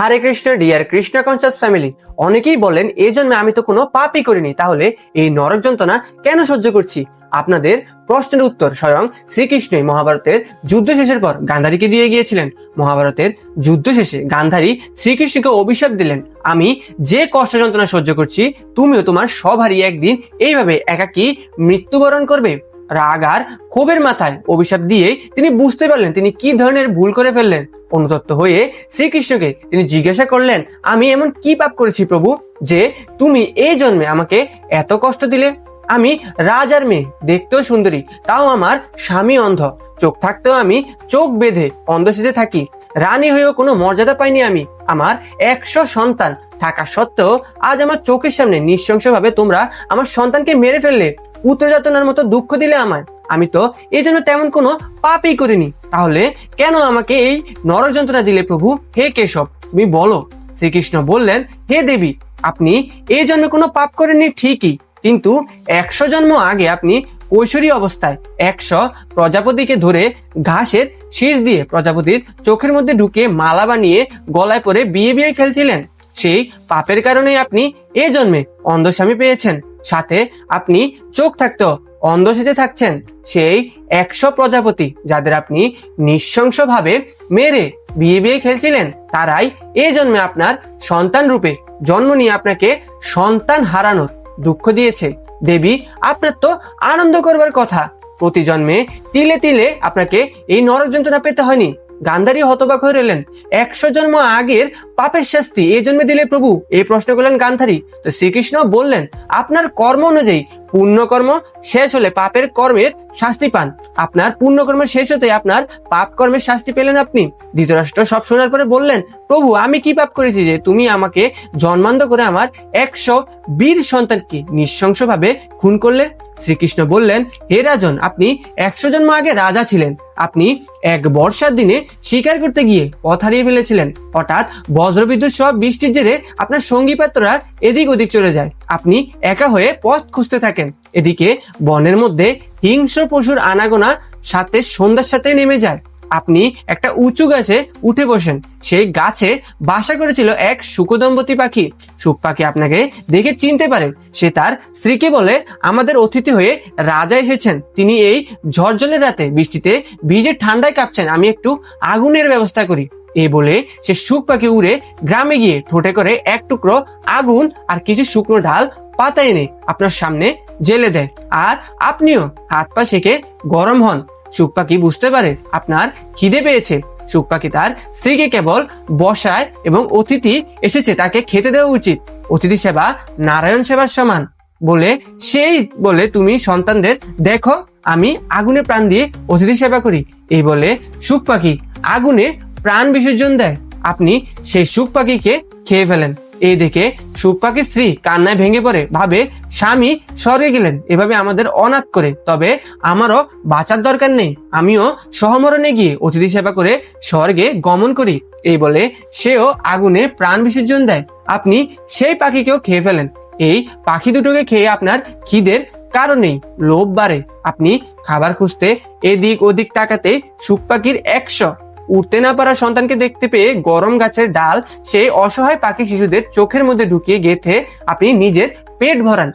হরে Krishna dear Krishna conscious family. অনেকেই বলেন এই জন্মে আমি তো কোনো পাপই করিনি, তাহলে এই নরক যন্ত্রণা কেন সহ্য করছি? আপনাদের প্রশ্নের উত্তর স্বয়ং শ্রীকৃষ্ণই মহাভারতের যুদ্ধ শেষের পর গান্ধারীকে দিয়ে গিয়েছিলেন। মহাভারতের যুদ্ধ শেষে গান্ধারী শ্রীকৃষ্ণকে অভিশাপ দিলেন, আমি যে কষ্ট যন্ত্রণা সহ্য করছি তুমিও তোমার সব হারিয়ে একদিন এইভাবে একাকী মৃত্যুবরণ করবে। রাগ আর ক্ষোভের মাথায় অভিশাপ দিয়ে তিনি বুঝতে পারলেন তিনি কি ধরনের ভুল করে ফেললেন। অনুতপ্ত হয়ে শ্রীকৃষ্ণকে তিনি জিজ্ঞাসা করলেন, আমি এমন কি পাপ করেছি প্রভু যে তুমি এই জন্মে আমাকে এত কষ্ট দিলে? আমি রাজার মেয়ে, দেখতেও সুন্দরী, তাও আমার স্বামী অন্ধ, চোখ থাকতেও আমি চোখ বেঁধে অন্ধ সেজে থাকি, রানী হয়েও কোনো মর্যাদা পাইনি আমি, আমার 100 সন্তান থাকা সত্ত্বেও আজ আমার চোখের সামনে নৃশংসভাবে তোমরা আমার সন্তানকে মেরে ফেললে, পুত্র যাতনার মতো দুঃখ দিলে আমায়। আমি তো এই জন্য তেমন কোনো পাপই করিনি, তাহলে কেন আমাকে এই নরক যন্ত্রণা দিলে প্রভু? হে কেশব, তুমি বলো। শ্রীকৃষ্ণ বললেন, হে দেবী, আপনি এই জন্য কোনো পাপ করেননি ঠিকই, কিন্তু 100 জন্ম আগে আপনি কৈশোরী অবস্থায় 100 প্রজাপতিকে ধরে ঘাসের শীষ দিয়ে প্রজাপতির চোখের মধ্যে ঢুকে মালা বানিয়ে গলায় পরে বিয়ে খেলছিলেন। সেই পাপের কারণেই আপনি এই জন্মে অন্ধ স্বামী পেয়েছেন, সাথে আপনি চোখ থাকতেও অন্ধ সেজে থাকছেন। সেই 100 প্রজাপতি যাদের আপনি নৃশংসভাবে মেরে বিয়ে খেলছিলেন, তারাই এই জন্মে আপনার সন্তান রূপে জন্ম নিয়ে আপনাকে সন্তান হারানোর দুঃখ দিয়েছে। দেবী, আপনার তো আনন্দ করবার কথা, প্রতি জন্মে তিলে তিলে আপনাকে এই নরক যন্ত্রণা পেতে হয়নি। গান্ধারী হতবাক হয়ে রইলেন, 100 জন্ম আগের পাপের শাস্তি এই জন্মে দিলে প্রভু? এই প্রশ্ন করলেন গান্ধারী। তো শ্রীকৃষ্ণ বললেন, আপনার কর্ম অনুযায়ী পুণ্যকর্ম শেষ হলে পাপের কর্মের শাস্তি পান, আপনার পুণ্যকর্ম শেষ হতে আপনার পাপ কর্মের শাস্তি পেলেন আপনি। ধৃতরাষ্ট্র সব শোনার পরে বললেন, প্রভু আমি কি পাপ করেছি যে তুমি আমাকে জন্মান্ধ করে আমার 100 বীর সন্তানকে নৃশংসভাবে খুন করলে? শ্রীকৃষ্ণ বললেন, হে রাজন, আপনি 100 জন্ম আগে রাজা ছিলেন, আপনি এক বর্ষার দিনে শিকার করতে গিয়ে পথ হারিয়ে ফেলেছিলেন। হঠাৎ বজ্রবিদ্যুৎ সহ বৃষ্টির জেরে আপনার সঙ্গী পাত্ররা এদিক ওদিক চলে যায়, আপনি একা হয়ে পথ খুঁজতে থাকেন। এদিকে বনের মধ্যে হিংস্র পশুর আনাগোনা সাথে সন্ধ্যার সাথে নেমে যায়। আপনি একটা উঁচু গাছে উঠে বসেন, সেই গাছে বাসা করেছিল এক শুকদম্বতী পাখি। শুক পাখি আপনাকে দেখে চিনতে পারে, সে তার স্ত্রীকে বলে, আমাদের অতিথি হয়ে রাজা এসেছেন, তিনি এই ঝড়জলের রাতে বৃষ্টিতে ভিজে ঠান্ডায় কাঁপছেন, আমি একটু আগুনের ব্যবস্থা করি। এই বলে সে শুক পাখি উড়ে গ্রামে গিয়ে ঠোঁটে করে এক টুকরো আগুন আর কিছু শুকনো ঢাল পাতা এনে আপনার সামনে জেলে দেয়, আর আপনিও হাত পা সেকে গরম হন। শুক পাখি বুঝতে পারে আপনার খিদে পেয়েছে। শুক পাখি তার স্ত্রীকে কেবল বসায় এবং অতিথি এসেছে তাকে খেতে দেওয়া উচিত, অতিথি সেবা নারায়ণ সেবার সমান বলে সেই বলে, তুমি সন্তানদের দেখো আমি আগুনে প্রাণ দিয়ে অতিথি সেবা করি। এই বলে শুক পাখি আগুনে প্রাণ বিসর্জন দেয়, আপনি সেই শুক পাখিকে খেয়ে ফেলেন। এই দেখে শুক পাখির স্ত্রী কান্নায় ভেঙে পড়ে, ভাবে স্বামী স্বর্গে গেলেন এভাবে আমাদের অনাথ করে, তবে আমারও বাঁচার দরকার নেই, আমিও সহমরণে গিয়ে অতিথি সেবা করে স্বর্গে গমন করি। এই বলে সেও আগুনে প্রাণ বিসর্জন দেয়, আপনি সেই পাখিকেও খেয়ে ফেলেন। এই পাখি দুটোকে খেয়ে আপনার খিদের কারণেই লোভ বাড়ে, আপনি খাবার খুঁজতে এদিক ওদিক তাকাতে শুক পাখির 100 উঠতে না পারা সন্তানকে দেখতে পেয়ে গরম গাছের ডাল সেই অসহায় পাখি শিশুদের চোখের মধ্যে ঢুকিয়ে গেথে আপনি নিজের পেট ভরান।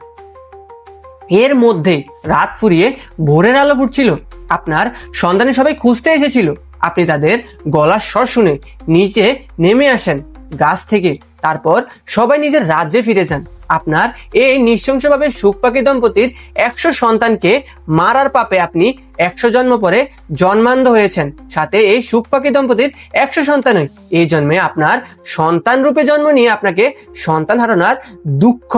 এর মধ্যে রাত ফুরিয়ে ভোরের আলো ফুটছিল, আপনার সন্তানের সবাই খুঁজতে এসেছিল, আপনি তাদের গলার স্বর শুনে নিচে নেমে আসেন গাছ থেকে, তারপর সবাই নিজের রাজ্যে ফিরে যান। আপনার এই নৃশংসভাবে শুক পাখি দম্পতির 100 সন্তানকে মারার পাপে আপনি 100 জন্ম পরে জন্মান্ধ হয়েছেন, সাথে এই শুক পাখি দম্পতির 100 সন্তানই এই জন্মে আপনার সন্তান রূপে জন্ম নিয়ে আপনাকে সন্তান হারানোর দুঃখ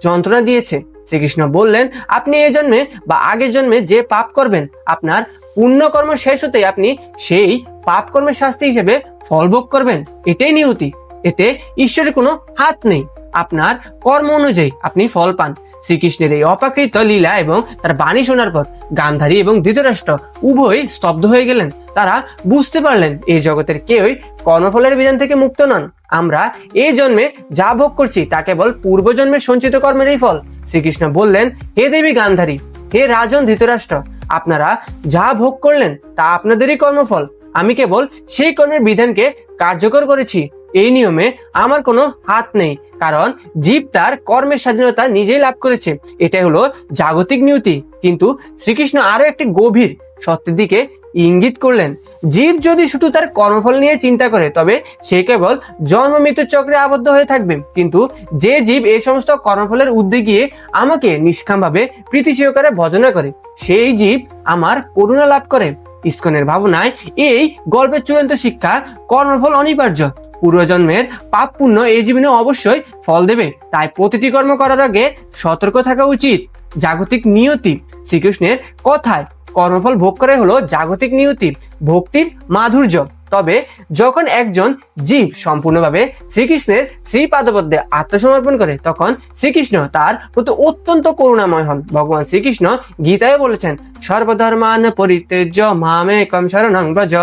যন্ত্রণা দিয়েছে। শ্রীকৃষ্ণ বললেন, আপনি এই জন্মে বা আগের জন্মে যে পাপ করবেন, আপনার পুণ্যকর্ম শেষ হতেই আপনি সেই পাপ কর্মের শাস্তি হিসেবে ফল ভোগ করবেন, এটাই নিয়তি, এতে ঈশ্বরের কোনো হাত নেই, আপনার কর্ম অনুযায়ী আপনি ফল পান। শ্রীকৃষ্ণের এই অপ্রাকৃত লীলা এবং তার বাণী শোনার পর গান্ধারী এবং ধৃতরাষ্ট্র উভয় স্তব্ধ হয়ে গেলেন। তারা বুঝতে পারলেন এই জগতের কেউই কর্মফলের বিধান থেকে মুক্ত নন, আমরা এই জন্মে যা ভোগ করছি তা কেবল পূর্বজন্মের সঞ্চিত কর্মেরই ফল। শ্রীকৃষ্ণ বললেন, হে দেবী গান্ধারী, হে রাজন ধৃতরাষ্ট্র, আপনারা যা ভোগ করলেন তা আপনাদেরই কর্মফল, আমি কেবল সেই কর্মের বিধানকে কার্যকর করেছি, এই নিয়মে আমার কোনো হাত নেই, কারণ জীব তার কর্মের স্বাধীনতা নিজেই লাভ করেছে। এটাই হলো জাগতিক নিয়তি। কিন্তু শ্রীকৃষ্ণ আরো একটি গভীর সত্যের দিকে ইঙ্গিত করলেন। জীব যদি শুধু তার কর্মফল নিয়ে চিন্তা করে তবে সে কেবল জন্ম মৃত্যু চক্রে আবদ্ধ হয়ে থাকবে। কিন্তু যে জীব এই সমস্ত কর্মফলের ঊর্ধ্বে গিয়ে আমাকে নিষ্কামভাবে প্রীতি সহকারে ভজনা করে, সেই জীব আমার করুণা লাভ করে। ইসকনের ভাবনায় এই গল্পের চূড়ান্ত শিক্ষা, কর্মফল অনিবার্য। পূর্বজন্মের পাপ পুণ্য এই জীবনে অবশ্যই ফল দেবে, তাই প্রতিটি কর্ম করার আগে সতর্ক থাকা উচিত। জাগতিক নিয়তি। শ্রীকৃষ্ণের কথায় কর্মফল ভোগ করাই হলো জাগতিক নিয়তি, ভক্তির মাধুর্য। তবে যখন একজন জীব সম্পূর্ণভাবে শ্রীকৃষ্ণের শ্রীপাদপদ্মে আত্মসমর্পণ করে, তখন শ্রীকৃষ্ণ তার প্রতি অত্যন্ত করুণাময় হন। ভগবান শ্রীকৃষ্ণ গীতায় বলেছেন, সর্বধর্মান পরিত্যজ্য মামেকং শরণং ব্রজ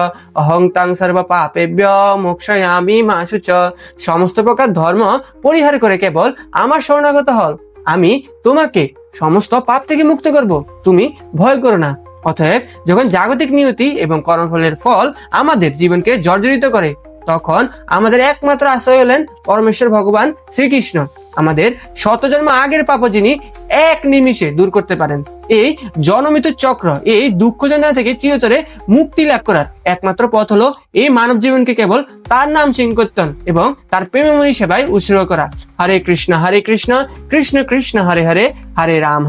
অহং তাং সর্ব পাপেভ্য মোক্ষয়ামি মা শুচ। সমস্ত প্রকার ধর্ম পরিহার করে কেবল আমার শরণাগত হও, আমি তোমাকে সমস্ত পাপ থেকে মুক্ত করব, তুমি ভয় করো না। অতএব যখন জাগতিক নিয়তি এবং কর্মফলের ফল আমাদের জীবনকে জর্জরিত করে, তখন আমাদের একমাত্র আশ্রয় হলেন পরমেশ্বর ভগবান শ্রীকৃষ্ণ। আমাদের শতজন্ম আগের পাপ যিনি এক নিমিষে দূর করতে পারেন। এই জনমৃত্যু চক্র, এই দুঃখ যন্ত্রণা থেকে চিরতরে মুক্তি লাভ করার একমাত্র পথ হলো এই মানব জীবনকে কেবল তার নাম সংকীর্তন এবং তার প্রেমময়ী সেবায় উৎসর্গ করা। হরে কৃষ্ণ কৃষ্ণ কৃষ্ণ হরে হরে, হরে রাম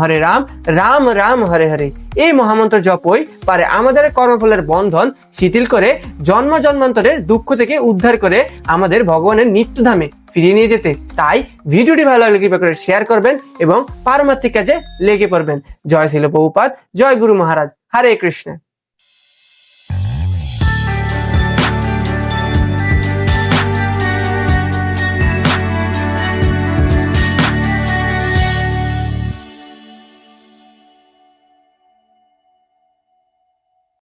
রাম রাম হরে হরে। এই মহামন্ত্র জপই পারে আমাদের কর্মফলের বন্ধন শিথিল করে, জন্ম জন্মান্তরের দুঃখ থেকে উদ্ধার করে আমাদের ভগবানের নিত্যধামে ফিরিয়ে নিয়ে যেতে। তাই ভিডিওটি ভালো লাগলে কৃপা করে শেয়ার করবেন এবং পারমার্থিক কাজে লেগে পড়বেন। জয় শিল প্রভুপাদ, জয় গুরু মহারাজ। হরে কৃষ্ণ।